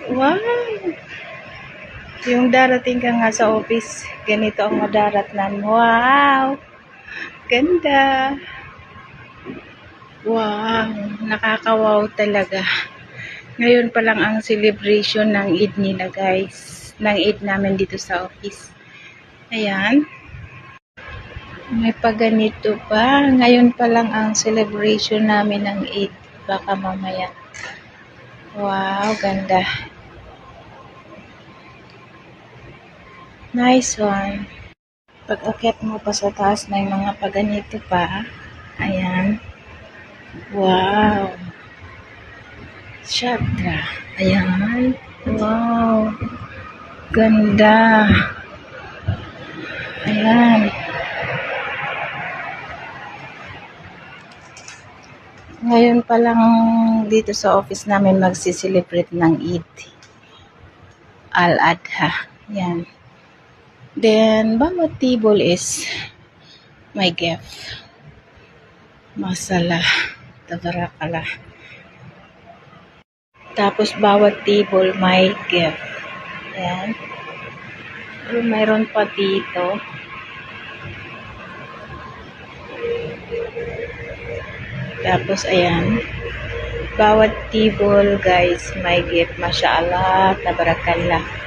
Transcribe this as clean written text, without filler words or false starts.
Wow! Yung darating ka nga sa office, ganito ang madaratnan. Wow! Ganda! Wow! Nakakawaw talaga. Ngayon pa lang ang celebration ng Eid nila, guys. Ng Eid namin dito sa office. Ayan. May paganito pa. Ngayon pa lang ang celebration namin ng Eid. Baka mamaya. Wow, ganda. Nice one. Pag akyat mo pa sa taas, may mga paganito pa. Ayan. Wow. Chakra. Ayan. Wow. Ganda. Ayan. Ngayon pa lang dito sa office namin magsiselebrate ng Eid. Al-Adha. Ayan. Then, bawat table is may gift. Masala. Tabarakala. Tapos, bawat table may gift. Ayan. Pero mayroon pa dito. Tapos, ayan. Bawat table, guys, may gift. Mashallah. Tabarakallah.